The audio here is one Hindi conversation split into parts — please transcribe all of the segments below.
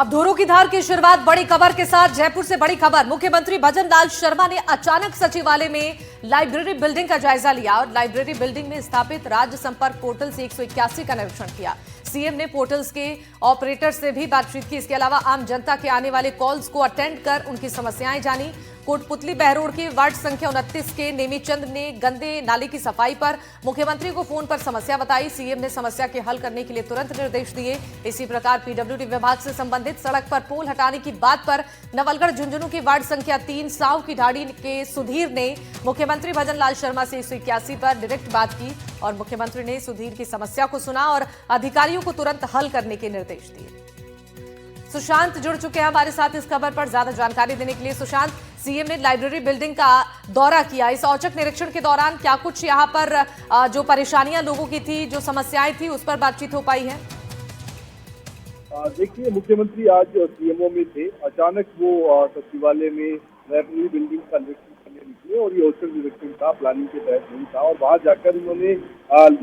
अब धोरों की धार की शुरुआत बड़ी खबर के साथ। जयपुर से बड़ी खबर। मुख्यमंत्री भजन लाल शर्मा ने अचानक सचिवालय में लाइब्रेरी बिल्डिंग का जायजा लिया और लाइब्रेरी बिल्डिंग में स्थापित राज्य संपर्क पोर्टल से 181 का निरीक्षण किया। सीएम ने पोर्टल्स के ऑपरेटर से भी बातचीत की। इसके अलावा आम जनता के आने वाले कॉल्स को अटेंड कर उनकी समस्याएं जानी। कोटपुतली बहरोड के वार्ड संख्या 29 के नेमीचंद ने गंदे नाले की सफाई पर मुख्यमंत्री को फोन पर समस्या बताई। सीएम ने समस्या के हल करने के लिए तुरंत निर्देश दिए। इसी प्रकार पीडब्ल्यूडी विभाग से संबंधित सड़क पर पोल हटाने की बात पर नवलगढ़ झुंझुनू की वार्ड संख्या 3 साव की ढाड़ी के सुधीर ने मुख्यमंत्री भजन लाल शर्मा से 181 पर डायरेक्ट बात की और मुख्यमंत्री ने सुधीर की समस्या को सुना और अधिकारियों को तुरंत हल करने के निर्देश दिए। सुशांत जुड़ चुके हैं हमारे साथ इस खबर पर ज्यादा जानकारी देने के लिए। सुशांत, सीएम ने लाइब्रेरी बिल्डिंग का दौरा किया। इस औचक निरीक्षण के दौरान क्या कुछ यहां पर जो परेशानियां लोगों की थी, जो समस्याएं थी, उस पर बातचीत हो पाई है? देखिए, मुख्यमंत्री आज सीएमओ में थे। अचानक वो सचिवालय में लाइब्रेरी बिल्डिंग का निरीक्षण करने निकले और ये औचक निरीक्षण था, प्लानिंग के तहत नहीं था। और वहां जाकर उन्होंने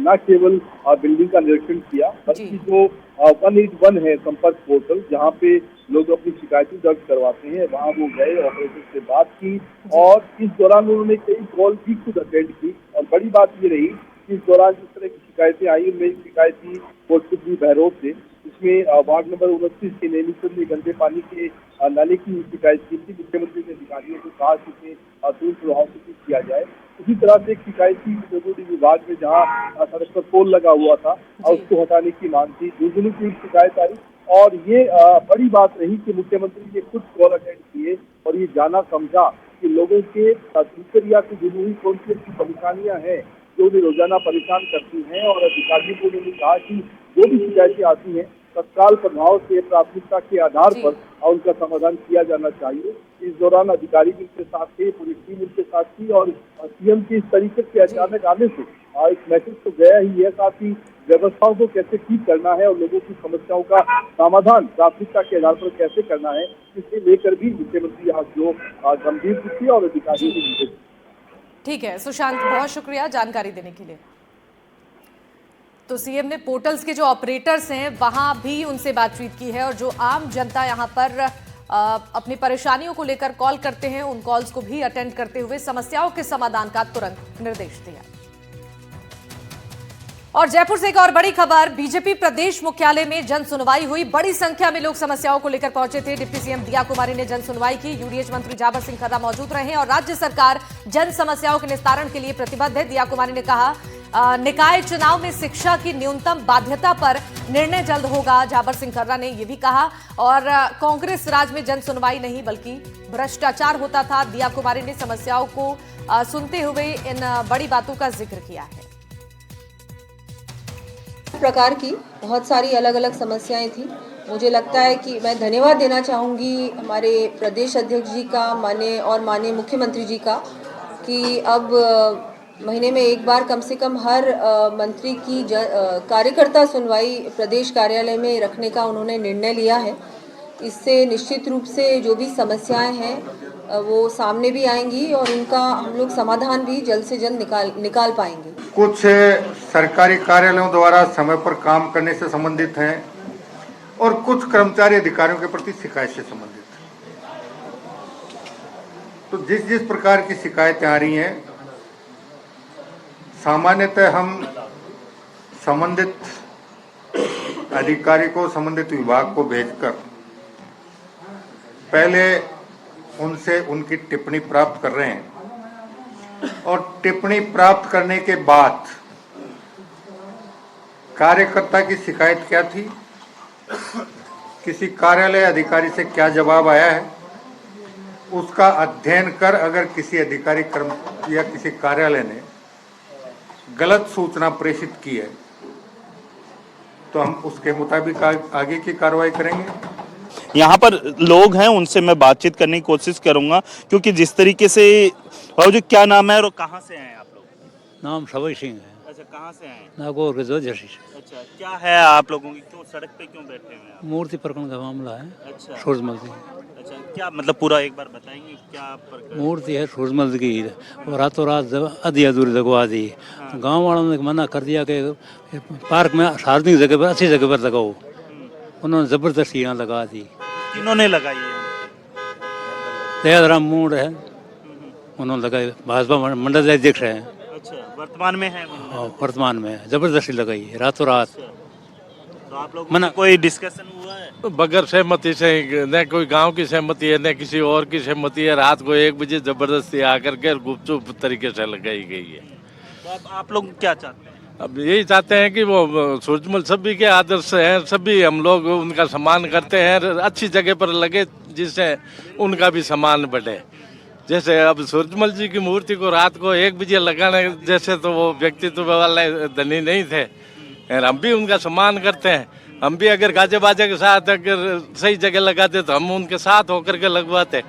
न केवल बिल्डिंग का निरीक्षण किया बल्कि जो 181 है संपर्क पोर्टल, जहाँ पे लोग अपनी शिकायतें दर्ज करवाते हैं, वहाँ वो गए, ऑपरेटर से बात की और इस दौरान उन्होंने कई कॉल भी खुद अटेंड की। और बड़ी बात ये रही कि इस दौरान जिस तरह की शिकायतें आई, उनमें एक शिकायत थी कोटपुतली बहरोड से। इसमें वार्ड नंबर 29 के नेमीचंद ने गंदे पानी के नाले की शिकायत की थी। मुख्यमंत्री ने अधिकारियों को कहा कि इसे तुरंत प्रभाव से किया जाए। उसी तरह से एक शिकायत थी पीडब्ल्यूडी विभाग में, जहाँ सड़क पर पोल लगा हुआ था और उसको हटाने की मांग थी। झुंझुनू की शिकायत आई और ये बड़ी बात रही कि मुख्यमंत्री ने खुद कॉल अटेंड किए और ये जाना समझा कि लोगों के दिनचर्या से जुड़ी हुई कौन सी ऐसी परेशानियां हैं जो उन्हें रोजाना परेशान करती हैं। और अधिकारियों को उन्होंने कहा कि जो भी शिकायतें आती हैं तत्काल प्रभाव से प्राथमिकता के आधार पर उनका समाधान किया जाना चाहिए। इस दौरान अधिकारी भी उनके साथ थे, पूरी टीम उनके साथ थी और सीएम के इस तरीके से अचानक आने से एक मैसेज तो गया ही है, साथ ही व्यवस्थाओं को कैसे ठीक करना है और लोगों की समस्याओं का समाधान प्राथमिकता के आधार पर कैसे करना है, इसे लेकर भी मुख्यमंत्री आज जो गंभीर थी और अधिकारियों को निर्देश। ठीक है सुशांत, बहुत शुक्रिया जानकारी देने के लिए। तो सीएम ने पोर्टल्स के जो ऑपरेटर्स हैं वहां भी उनसे बातचीत की है और जो आम जनता यहां पर अपनी परेशानियों को लेकर कॉल करते हैं, उन कॉल्स को भी अटेंड करते हुए समस्याओं के समाधान का तुरंत निर्देश दिया। और जयपुर से एक और बड़ी खबर। बीजेपी प्रदेश मुख्यालय में जन सुनवाई हुई। बड़ी संख्या में लोग समस्याओं को लेकर पहुंचे थे। डिप्टी सीएम दिया कुमारी ने जन सुनवाई की। यूडीएच मंत्री जाबर सिंह खर्रा मौजूद रहे और राज्य सरकार जन समस्याओं के निस्तारण के लिए प्रतिबद्ध है। दिया कुमारी ने कहा निकाय चुनाव में शिक्षा की न्यूनतम बाध्यता पर निर्णय जल्द होगा। जाबर सिंह खर्रा ने यह भी कहा। और कांग्रेस राज में जन सुनवाई नहीं बल्कि भ्रष्टाचार होता था। दिया कुमारी ने समस्याओं को सुनते हुए इन बड़ी बातों का जिक्र किया है। प्रकार की बहुत सारी अलग अलग समस्याएं थी। मुझे लगता है कि मैं धन्यवाद देना चाहूँगी हमारे प्रदेश अध्यक्ष जी का, माननीय मुख्यमंत्री जी का, कि अब महीने में एक बार कम से कम हर मंत्री की कार्यकर्ता सुनवाई प्रदेश कार्यालय में रखने का उन्होंने निर्णय लिया है। इससे निश्चित रूप से जो भी समस्याएं हैं वो सामने भी आएंगी और उनका हम लोग समाधान भी जल्द से जल्द निकाल पाएंगे। कुछ सरकारी कार्यालयों द्वारा समय पर काम करने से संबंधित हैं और कुछ कर्मचारी अधिकारियों के प्रति शिकायत से संबंधित है। तो जिस प्रकार की शिकायतें आ रही हैं, सामान्यतः हम संबंधित अधिकारी को, संबंधित विभाग को भेजकर पहले उनसे उनकी टिप्पणी प्राप्त कर रहे हैं और टिप्पणी प्राप्त करने के बाद कार्यकर्ता की शिकायत क्या थी, किसी कार्यालय अधिकारी से क्या जवाब आया है, उसका अध्ययन कर अगर किसी अधिकारी कर्म या किसी कार्यालय ने गलत सूचना प्रेषित की है तो हम उसके मुताबिक आगे की कार्रवाई करेंगे। यहाँ पर लोग हैं, उनसे मैं बातचीत करने की कोशिश करूंगा, क्योंकि जिस तरीके से और जो क्या नाम है और कहाँ से हैं आप लोग? नाम सवई सिंह है। अच्छा, कहाँ से हैं? नागौर के जोधरी। अच्छा, क्या है आप लोगों की, क्यों सड़क पे क्यों बैठे हुए हैं? मूर्ति प्रकरण का मामला है। अच्छा, सूरजमल की। अच्छा, क्या मतलब पूरा एक बार बताएंगे क्या प्रकरण? मूर्ति है सूरजमल की और रातों रात आधी अधूरी लगवा दी। तो गाँव वालों ने मना कर दिया कि पार्क में सार्वजनिक जगह पर, अच्छी जगह पर लगाओ। उन्होंने जबरदस्ती यहाँ लगा दी। किन्होंने लगाई है? दयाराम मूड है, उन्होंने लगाई, भाजपा मंडल अध्यक्ष हैं अच्छा, वर्तमान में है वो? और वर्तमान में जबरदस्ती लगाई रातों रात। तो आप लोग मना कोई डिस्कशन हुआ है? बगैर सहमति से, न कोई गांव की सहमति है न किसी और की सहमति है, रात को 1 बजे जबरदस्ती आकर के गुपचुप तरीके से लगाई गई है। तो आप लोग क्या चाहते हैं? अब यही चाहते हैं कि वो सूरजमल सभी के आदर्श हैं, सभी हम लोग उनका सम्मान करते हैं, अच्छी जगह पर लगे जिससे उनका भी सम्मान बढ़े। जैसे अब सूरजमल जी की मूर्ति को रात को 1 बजे लगाने जैसे तो वो व्यक्तित्व वाले धनी नहीं थे, और हम भी उनका सम्मान करते हैं। हम भी अगर गाजे बाजे के साथ अगर सही जगह लगाते तो हम उनके साथ होकर के लगवाते।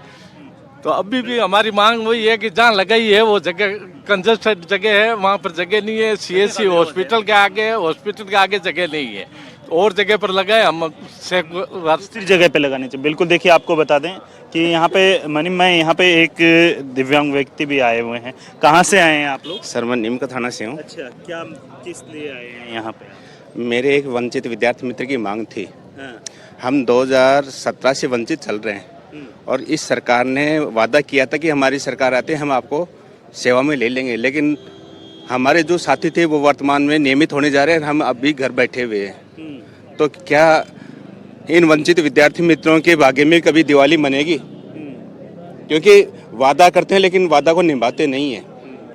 तो अभी भी हमारी मांग वही है कि जहाँ लगाई है वो जगह कंजस्टेड जगह है, वहाँ पर जगह नहीं है। CSC हॉस्पिटल के आगे है, हॉस्पिटल के आगे जगह नहीं है, और जगह पर लगाए हम से दूसरी जगह पे लगानी चाहिए। बिल्कुल, देखिए आपको बता दें कि यहाँ पे मैं यहाँ पे एक दिव्यांग व्यक्ति भी आए हुए हैं। कहाँ से आए हैं आप लोग? सर मैं नीम का थाना से हूँ। अच्छा, क्या किस लिए आए हैं यहाँ पे? मेरे एक वंचित विद्यार्थी मित्र की मांग थी। हाँ। हम 2017 से वंचित चल रहे हैं और इस सरकार ने वादा किया था कि हमारी सरकार आते हम आपको सेवा में ले लेंगे, लेकिन हमारे जो साथी थे वो वर्तमान में नियमित होने जा रहे हैं, हम अभी घर बैठे हुए हैं। तो क्या इन वंचित विद्यार्थी मित्रों के भाग्य में कभी दिवाली मनेगी? क्योंकि वादा करते हैं लेकिन वादा को निभाते नहीं है।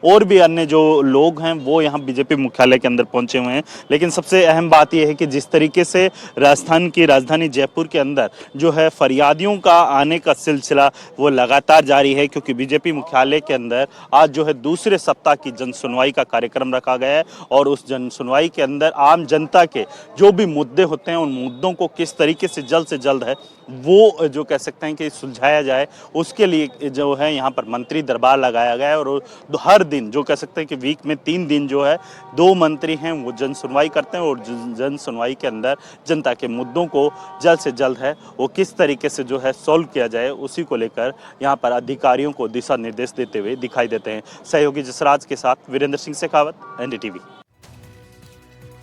और भी अन्य जो लोग हैं वो यहाँ बीजेपी मुख्यालय के अंदर पहुंचे हुए हैं, लेकिन सबसे अहम बात यह है कि जिस तरीके से राजस्थान की राजधानी जयपुर के अंदर जो है फरियादियों का आने का सिलसिला वो लगातार जारी है, क्योंकि बीजेपी मुख्यालय के अंदर आज जो है दूसरे सप्ताह की जन सुनवाई का कार्यक्रम रखा गया है और उस जन सुनवाई के अंदर आम जनता के जो भी मुद्दे होते हैं उन मुद्दों को किस तरीके से जल्द है वो जो कह सकते हैं कि सुलझाया जाए, उसके लिए जो है यहाँ पर मंत्री दरबार लगाया गया है। और हर दिन जो कह सकते हैं कि वीक में 3 दिन जो है 2 मंत्री हैं वो जन सुनवाई करते हैं और जन सुनवाई के अंदर जनता के मुद्दों को जल्द से जल्द है वो किस तरीके से जो है सॉल्व किया जाए, उसी को लेकर यहाँ पर अधिकारियों को दिशा निर्देश देते हुए दिखाई देते हैं। सहयोगी जसराज के साथ वीरेंद्र सिंह शेखावत, NDTV।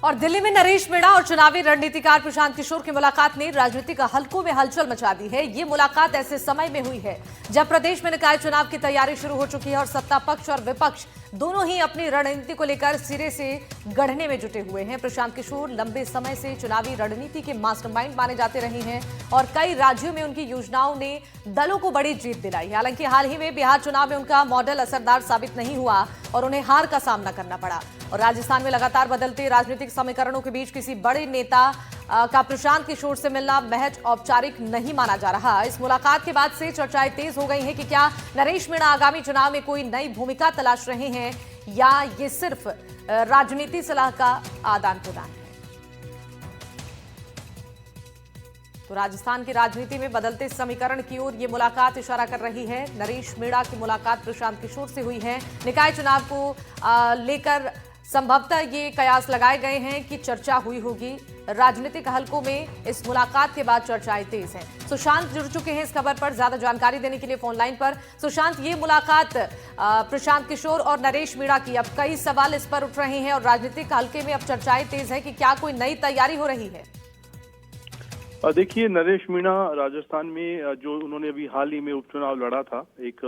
और दिल्ली में नरेश मीणा और चुनावी रणनीतिकार प्रशांत किशोर की मुलाकात ने राजनीतिक हलकों में हलचल मचा दी है। ये मुलाकात ऐसे समय में हुई है जब प्रदेश में निकाय चुनाव की तैयारी शुरू हो चुकी है और सत्ता पक्ष और विपक्ष दोनों ही अपनी रणनीति को लेकर सिरे से गढ़ने में जुटे हुए हैं। प्रशांत किशोर लंबे समय से चुनावी रणनीति के मास्टरमाइंड माने जाते रहे हैं और कई राज्यों में उनकी योजनाओं ने दलों को बड़ी जीत दिलाई। हालांकि हाल ही में बिहार चुनाव में उनका मॉडल असरदार साबित नहीं हुआ और उन्हें हार का सामना करना पड़ा। और राजस्थान में लगातार बदलते राजनीतिक समीकरणों के बीच किसी बड़े नेता का प्रशांत किशोर से मिलना महज औपचारिक नहीं माना जा रहा। इस मुलाकात के बाद से चर्चाएं तेज हो गई हैं कि क्या नरेश मीणा आगामी चुनाव में कोई नई भूमिका तलाश रहे हैं या ये सिर्फ राजनीति सलाह का आदान प्रदान है। तो राजस्थान की राजनीति में बदलते समीकरण की ओर ये मुलाकात इशारा कर रही है। नरेश मीणा की मुलाकात प्रशांत किशोर से हुई है। निकाय चुनाव को लेकर संभवतः ये कयास लगाए गए हैं कि चर्चा हुई होगी। राजनीतिक हलकों में इस मुलाकात के बाद चर्चाएं तेज हैं। सुशांत जुड़ चुके हैं इस खबर पर ज्यादा जानकारी देने के लिए फोन लाइन पर। सुशांत, ये मुलाकात प्रशांत किशोर और नरेश मीणा की, अब कई सवाल इस पर उठ रहे हैं और राजनीतिक हलके में अब चर्चाएं तेज है कि क्या कोई नई तैयारी हो रही है? देखिए, नरेश मीणा राजस्थान में जो उन्होंने अभी हाल ही में उपचुनाव लड़ा था, एक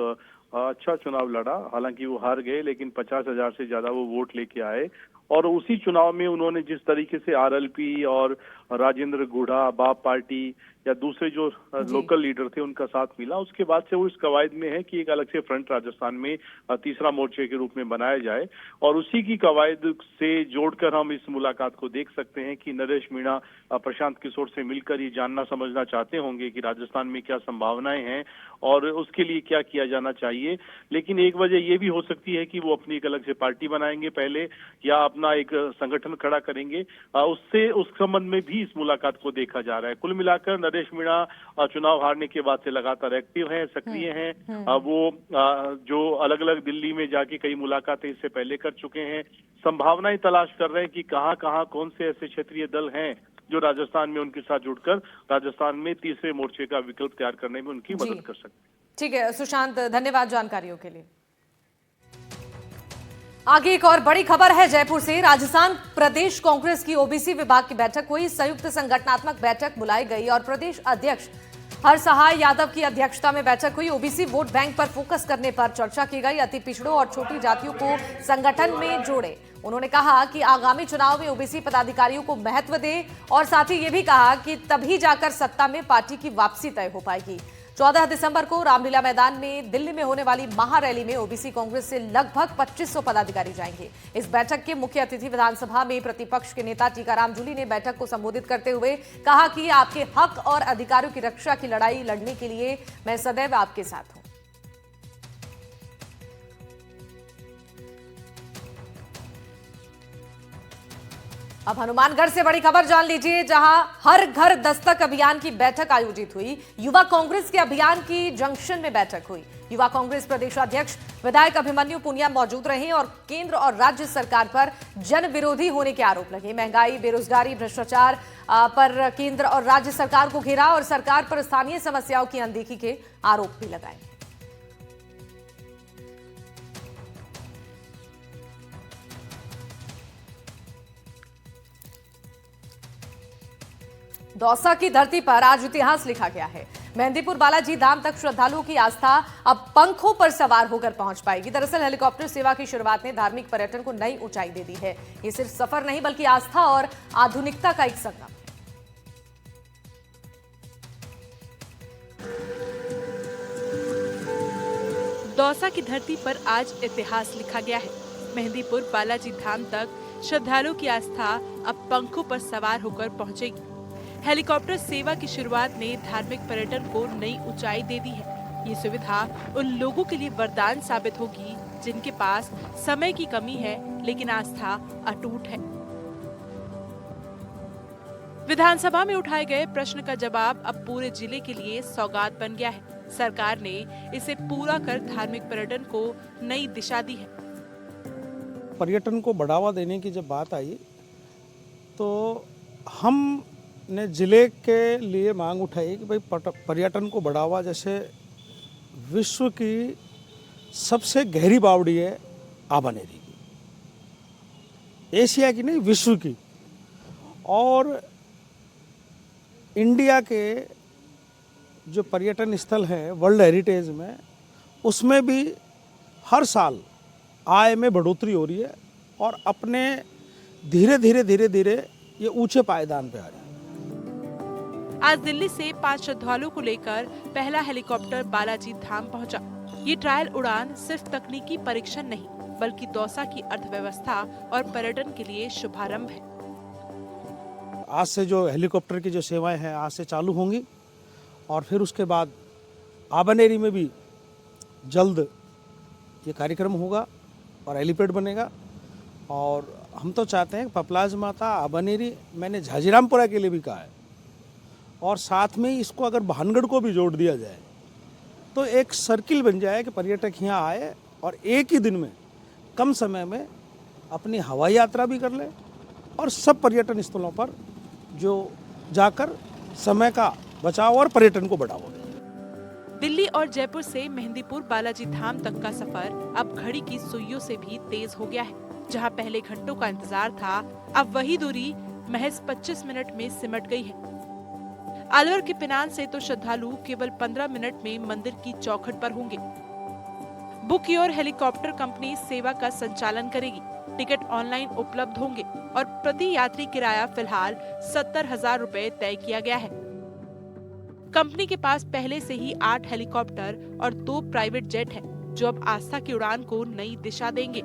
अच्छा चुनाव लड़ा। हालांकि वो हार गए लेकिन 50,000 से ज्यादा वो वोट लेके आए और उसी चुनाव में उन्होंने जिस तरीके से RLP और राजेंद्र गुढ़ा, बाप पार्टी या दूसरे जो लोकल लीडर थे उनका साथ मिला, उसके बाद से वो इस कवायद में है कि एक अलग से फ्रंट राजस्थान में तीसरा मोर्चे के रूप में बनाया जाए और उसी की कवायद से जोड़कर हम इस मुलाकात को देख सकते हैं कि नरेश मीणा प्रशांत किशोर से मिलकर ये जानना समझना चाहते होंगे कि राजस्थान में क्या संभावनाएं हैं और उसके लिए क्या किया जाना चाहिए। लेकिन एक वजह ये भी हो सकती है कि वो अपनी एक अलग से पार्टी बनाएंगे पहले या अपना एक संगठन खड़ा करेंगे, उससे उस संबंध में भी इस मुलाकात को देखा जा रहा है। कुल मिलाकर नरेश मीणा चुनाव हारने के बाद से लगातार एक्टिव हैं, सक्रिय हैं। वो जो अलग अलग दिल्ली में जाके कई मुलाकातें इससे पहले कर चुके हैं, संभावनाएं तलाश कर रहे हैं कि कहां कहां कौन से ऐसे क्षेत्रीय दल हैं जो राजस्थान में उनके साथ जुड़कर राजस्थान में तीसरे मोर्चे का विकल्प तैयार करने में उनकी मदद कर सकते हैं। ठीक है सुशांत, धन्यवाद जानकारियों के लिए। आगे एक और बड़ी खबर है जयपुर से। राजस्थान प्रदेश कांग्रेस की OBC विभाग की बैठक हुई। संयुक्त संगठनात्मक बैठक बुलाई गई और प्रदेश अध्यक्ष हरसहाय यादव की अध्यक्षता में बैठक हुई। ओबीसी वोट बैंक पर फोकस करने पर चर्चा की गई। अति पिछड़ों और छोटी जातियों को संगठन में जोड़े। उन्होंने कहा कि आगामी चुनाव में ओबीसी पदाधिकारियों को महत्व दे और साथ ही ये भी कहा कि तभी जाकर सत्ता में पार्टी की वापसी तय हो पाएगी। 14 दिसंबर को रामलीला मैदान में दिल्ली में होने वाली महारैली में ओबीसी कांग्रेस से लगभग 2500 पदाधिकारी जाएंगे। इस बैठक के मुख्य अतिथि विधानसभा में प्रतिपक्ष के नेता टीकाराम जूली ने बैठक को संबोधित करते हुए कहा कि आपके हक और अधिकारों की रक्षा की लड़ाई लड़ने के लिए मैं सदैव आपके साथ हूं। अब हनुमानगढ़ से बड़ी खबर जान लीजिए, जहां हर घर दस्तक अभियान की बैठक आयोजित हुई। युवा कांग्रेस के अभियान की जंक्शन में बैठक हुई। युवा कांग्रेस प्रदेशाध्यक्ष विधायक अभिमन्यु पुनिया मौजूद रहे और केंद्र और राज्य सरकार पर जन विरोधी होने के आरोप लगे। महंगाई, बेरोजगारी, भ्रष्टाचार पर केंद्र और राज्य सरकार को घेरा और सरकार पर स्थानीय समस्याओं की अनदेखी के आरोप भी लगाए। दौसा की धरती पर आज इतिहास लिखा गया है। मेहंदीपुर बालाजी धाम तक श्रद्धालुओं की आस्था अब पंखों पर सवार होकर पहुंच पाएगी। दरअसल हेलीकॉप्टर सेवा की शुरुआत ने धार्मिक पर्यटन को नई ऊंचाई दे दी है। ये सिर्फ सफर नहीं बल्कि आस्था और आधुनिकता का एक संगम है। दौसा की धरती पर आज इतिहास लिखा गया है। मेहंदीपुर बालाजी धाम तक श्रद्धालुओं की आस्था अब पंखों पर सवार होकर पहुंचेगी। हेलीकॉप्टर सेवा की शुरुआत ने धार्मिक पर्यटन को नई ऊंचाई दे दी है। ये सुविधा उन लोगों के लिए वरदान साबित होगी जिनके पास समय की कमी है लेकिन आस्था अटूट है। विधानसभा में उठाए गए प्रश्न का जवाब अब पूरे जिले के लिए सौगात बन गया है। सरकार ने इसे पूरा कर धार्मिक पर्यटन को नई दिशा दी है। पर्यटन को बढ़ावा देने की जब बात आई तो हमने जिले के लिए मांग उठाई कि भाई पर्यटन को बढ़ावा, जैसे विश्व की सबसे गहरी बावड़ी है आबानेरी की, एशिया की नहीं विश्व की, और इंडिया के जो पर्यटन स्थल हैं वर्ल्ड हेरिटेज में, उसमें भी हर साल आय में बढ़ोतरी हो रही है और अपने धीरे धीरे ये ऊंचे पायदान पे आ रही है। आज दिल्ली से 5 श्रद्धालुओं को लेकर पहला हेलीकॉप्टर बालाजी धाम पहुंचा। ये ट्रायल उड़ान सिर्फ तकनीकी परीक्षण नहीं बल्कि दौसा की अर्थव्यवस्था और पर्यटन के लिए शुभारंभ है। आज से जो हेलीकॉप्टर की जो सेवाएं हैं आज से चालू होंगी और फिर उसके बाद आबानेरी में भी जल्द ये कार्यक्रम होगा और हेलीपैड बनेगा। और हम तो चाहते हैं पपलाज माता आबानेरी, मैंने झाजीरामपुरा के लिए भी कहा है, और साथ में इसको अगर भानगढ़ को भी जोड़ दिया जाए तो एक सर्किल बन जाए कि पर्यटक यहाँ आए और एक ही दिन में कम समय में अपनी हवाई यात्रा भी कर ले और सब पर्यटन स्थलों पर जो जाकर समय का बचाव और पर्यटन को बढ़ावा दे। दिल्ली और जयपुर से मेहंदीपुर बालाजी धाम तक का सफर अब घड़ी की सुइयों से भी तेज हो गया है। जहां पहले घंटों का इंतजार था, अब वही दूरी महज 25 मिनट में सिमट गई है। अलवर के पिनान से तो श्रद्धालु केवल 15 मिनट में मंदिर की चौखट पर होंगे। बुक योर हेलीकॉप्टर कंपनी सेवा का संचालन करेगी। टिकट ऑनलाइन उपलब्ध होंगे और प्रति यात्री किराया फिलहाल 70,000 रुपए तय किया गया है। कंपनी के पास पहले से ही 8 हेलीकॉप्टर और 2 प्राइवेट जेट है जो अब आस्था की उड़ान को नई दिशा देंगे।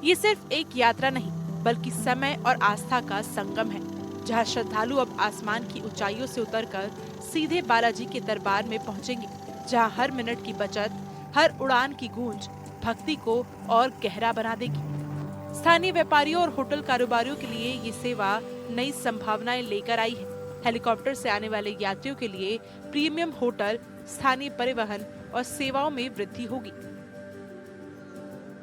ये सिर्फ एक यात्रा नहीं बल्कि समय और आस्था का संगम है, जहां श्रद्धालु अब आसमान की ऊंचाइयों से उतरकर सीधे बालाजी के दरबार में पहुंचेंगे, जहां हर मिनट की बचत, हर उड़ान की गूंज भक्ति को और गहरा बना देगी। स्थानीय व्यापारियों और होटल कारोबारियों के लिए ये सेवा नई संभावनाएं लेकर आई है। हेलीकॉप्टर से आने वाले यात्रियों के लिए प्रीमियम होटल, स्थानीय परिवहन और सेवाओं में वृद्धि होगी।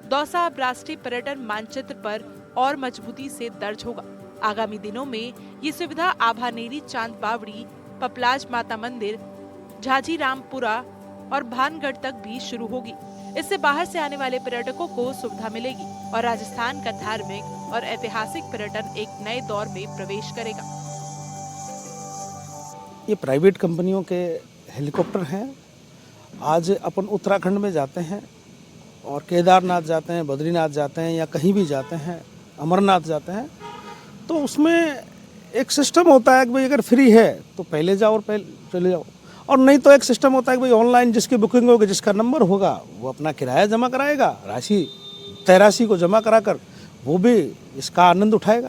दौसा अब राष्ट्रीय पर्यटन मानचित्र पर और मजबूती से दर्ज होगा। आगामी दिनों में ये सुविधा आभानेरी, चांद बावड़ी, पपलाज माता मंदिर, झाजीरामपुरा और भानगढ़ तक भी शुरू होगी। इससे बाहर से आने वाले पर्यटकों को सुविधा मिलेगी और राजस्थान का धार्मिक और ऐतिहासिक पर्यटन एक नए दौर में प्रवेश करेगा। ये प्राइवेट कंपनियों के हेलीकॉप्टर हैं। आज अपन उत्तराखंड में जाते हैं और केदारनाथ जाते हैं, बद्रीनाथ जाते हैं या कहीं भी जाते हैं, अमरनाथ जाते हैं, तो उसमें एक सिस्टम होता है कि भाई अगर फ्री है तो पहले जाओ और पहले चले जाओ, और नहीं तो एक सिस्टम होता है कि भाई ऑनलाइन जिसकी बुकिंग होगी, जिसका नंबर होगा वो अपना किराया जमा कराएगा, राशि तय राशि को जमा कराकर वो भी इसका आनंद उठाएगा।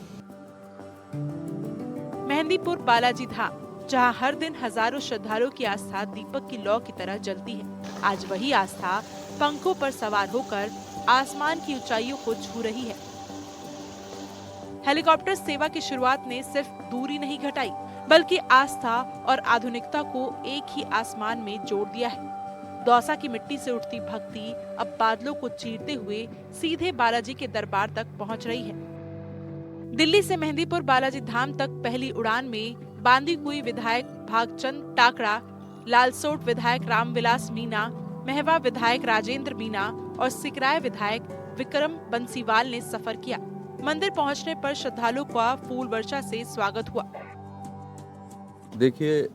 मेहंदीपुर बालाजी धाम, जहां हर दिन हजारों श्रद्धालुओं की आस्था दीपक की लौ की तरह जलती है, आज वही आस्था पंखों पर सवार होकर आसमान की ऊंचाइयों को छू रही है। हेलीकॉप्टर सेवा की शुरुआत ने सिर्फ दूरी नहीं घटाई, बल्कि आस्था और आधुनिकता को एक ही आसमान में जोड़ दिया है। दौसा की मिट्टी से उठती भक्ति अब बादलों को चीरते हुए सीधे बालाजी के दरबार तक पहुंच रही है। दिल्ली से मेहंदीपुर बालाजी धाम तक पहली उड़ान में बांदीकुई विधायक भागचंद टाकड़ा, लालसोट विधायक रामविलास मीणा, महवा विधायक राजेंद्र मीणा और सिकराय विधायक विक्रम बंसीवाल ने सफर किया। मंदिर पहुंचने पर श्रद्धालुओं का फूल वर्षा से स्वागत हुआ। देखिए,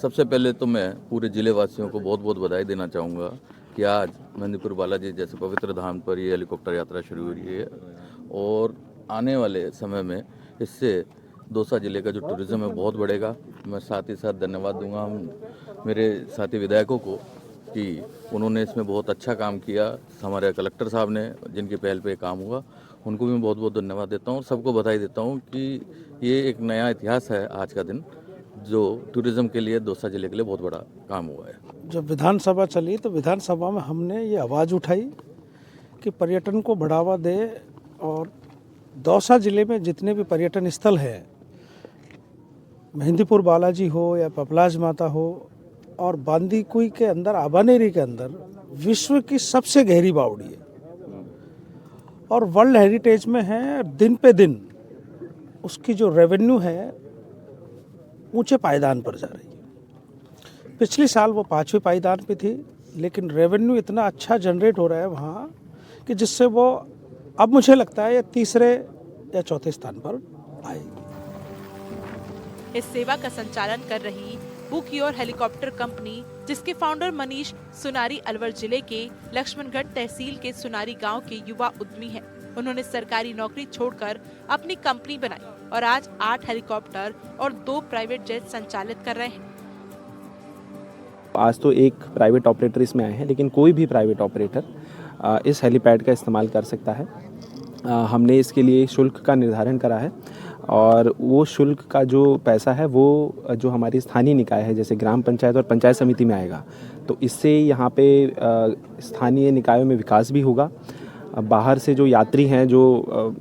सबसे पहले तो मैं पूरे जिले वासियों को बहुत बहुत बधाई देना चाहूँगा कि आज मेहंदीपुर बालाजी जैसे पवित्र धाम पर ये हेलीकॉप्टर यात्रा शुरू हो रही है, और आने वाले समय में इससे दौसा जिले का जो टूरिज़्म है बहुत बढ़ेगा। मैं साथ ही साथ धन्यवाद दूंगा मेरे साथी विधायकों को कि उन्होंने इसमें बहुत अच्छा काम किया। हमारे कलेक्टर साहब ने जिनकी पहल पे काम हुआ, उनको भी मैं बहुत बहुत धन्यवाद देता हूँ। सबको बधाई देता हूँ कि ये एक नया इतिहास है आज का दिन, जो टूरिज़्म के लिए दौसा जिले के लिए बहुत बड़ा काम हुआ है। जब विधानसभा चली तो विधानसभा में हमने ये आवाज़ उठाई कि पर्यटन को बढ़ावा दे, और दौसा जिले में जितने भी पर्यटन स्थल हैं, मेहंदीपुर बालाजी हो या पपलाज माता हो, और बांदीकुई के अंदर आबानेरी के अंदर विश्व की सबसे गहरी बावड़ी है और वर्ल्ड हेरिटेज में है। दिन पे दिन उसकी जो रेवेन्यू है ऊंचे पायदान पर जा रही है। पिछले साल वो 5वें पायदान पे थी, लेकिन रेवेन्यू इतना अच्छा जनरेट हो रहा है वहाँ कि जिससे वो अब मुझे लगता है ये 3रे या 4थे स्थान पर आएगी। इस सेवा का संचालन कर रही बुकयोर हेलीकॉप्टर कंपनी, जिसके फाउंडर मनीष सुनारी अलवर जिले के लक्ष्मणगढ़ तहसील के सुनारी गांव के युवा उद्यमी हैं। उन्होंने सरकारी नौकरी छोड़कर अपनी कंपनी बनाई और आज 8 हेलीकॉप्टर और 2 प्राइवेट जेट संचालित कर रहे हैं। आज तो एक प्राइवेट ऑपरेटर इसमें आए हैं, लेकिन कोई भी प्राइवेट ऑपरेटर इस हेलीपैड का इस्तेमाल कर सकता है। हमने इसके लिए शुल्क का निर्धारण करा है, और वो शुल्क का जो पैसा है वो जो हमारी स्थानीय निकाय है, जैसे ग्राम पंचायत और पंचायत समिति में आएगा, तो इससे यहाँ पे स्थानीय निकायों में विकास भी होगा। बाहर से जो यात्री हैं, जो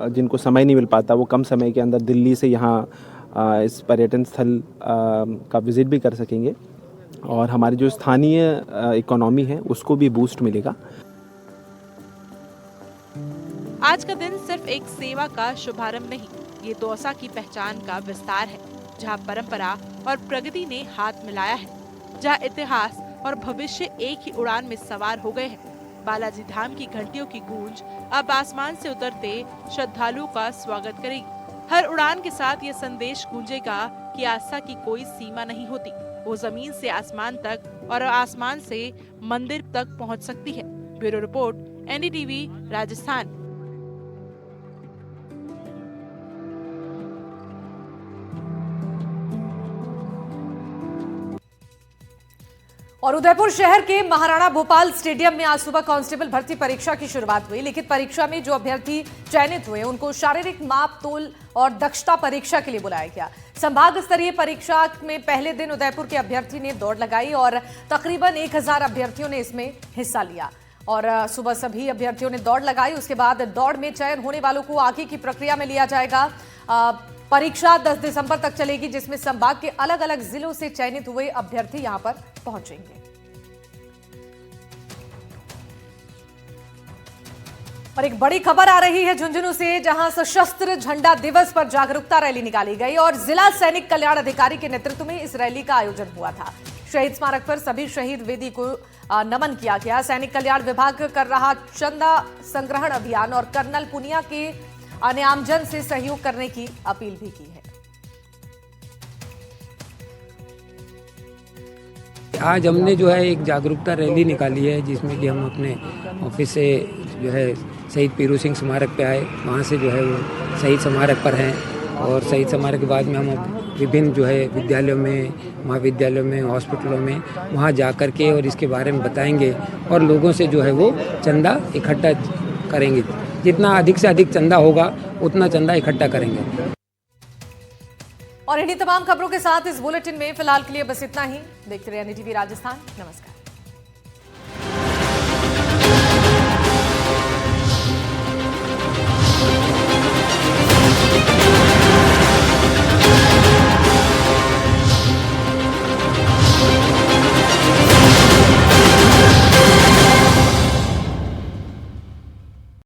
जिनको समय नहीं मिल पाता, वो कम समय के अंदर दिल्ली से यहाँ इस पर्यटन स्थल का विजिट भी कर सकेंगे, और हमारी जो स्थानीय इकोनॉमी है उसको भी बूस्ट मिलेगा। आज का दिन सिर्फ एक सेवा का शुभारंभ नहीं, ये दौसा की पहचान का विस्तार है, जहां परंपरा और प्रगति ने हाथ मिलाया है, जहां इतिहास और भविष्य एक ही उड़ान में सवार हो गए हैं। बालाजी धाम की घंटियों की गूंज अब आसमान से उतरते श्रद्धालुओं का स्वागत करेगी। हर उड़ान के साथ ये संदेश गूंजेगा कि आस्था की कोई सीमा नहीं होती, वो जमीन से आसमान तक और आसमान से मंदिर तक पहुंच सकती है। Bureau report, NDTV, Rajasthan. और उदयपुर शहर के महाराणा भोपाल स्टेडियम में आज सुबह कांस्टेबल भर्ती परीक्षा की शुरुआत हुई। लिखित परीक्षा में जो अभ्यर्थी चयनित हुए उनको शारीरिक माप तोल और दक्षता परीक्षा के लिए बुलाया गया। संभाग स्तरीय परीक्षा में पहले दिन उदयपुर के अभ्यर्थी ने दौड़ लगाई और तकरीबन 1000 अभ्यर्थियों ने इसमें हिस्सा लिया। और सुबह सभी अभ्यर्थियों ने दौड़ लगाई। उसके बाद दौड़ में चयन होने वालों को आगे की प्रक्रिया में लिया जाएगा। परीक्षा 10 दिसंबर तक चलेगी, जिसमें संभाग के अलग अलग जिलों से चयनित हुए अभ्यर्थी यहां पर पहुंचेंगे। और एक बड़ी खबर आ रही है झुंझुनू से, जहां सशस्त्र झंडा दिवस पर जागरूकता रैली निकाली गई और जिला सैनिक कल्याण अधिकारी के नेतृत्व में इस रैली का आयोजन हुआ था। शहीद स्मारक पर सभी शहीद वेदी को नमन किया गया। सैनिक कल्याण विभाग कर रहा चंदा संग्रहण अभियान और कर्नल पुनिया के अन्यामजन से सहयोग करने की अपील भी की है। आज हमने जो है एक जागरूकता रैली निकाली है जिसमें कि हम अपने ऑफिस से जो है शहीद पीरू सिंह स्मारक पे आए, वहाँ से जो है वो शहीद स्मारक पर हैं और शहीद स्मारक के बाद में हम अब विभिन्न जो है विद्यालयों में, महाविद्यालयों में, हॉस्पिटलों में वहाँ जा कर के और इसके बारे में बताएंगे और लोगों से जो है वो चंदा इकट्ठा करेंगे। जितना अधिक से अधिक चंदा होगा उतना चंदा इकट्ठा करेंगे। और इन्हीं तमाम खबरों के साथ इस बुलेटिन में फिलहाल के लिए बस इतना ही। देखते रहिए NDTV राजस्थान। नमस्कार।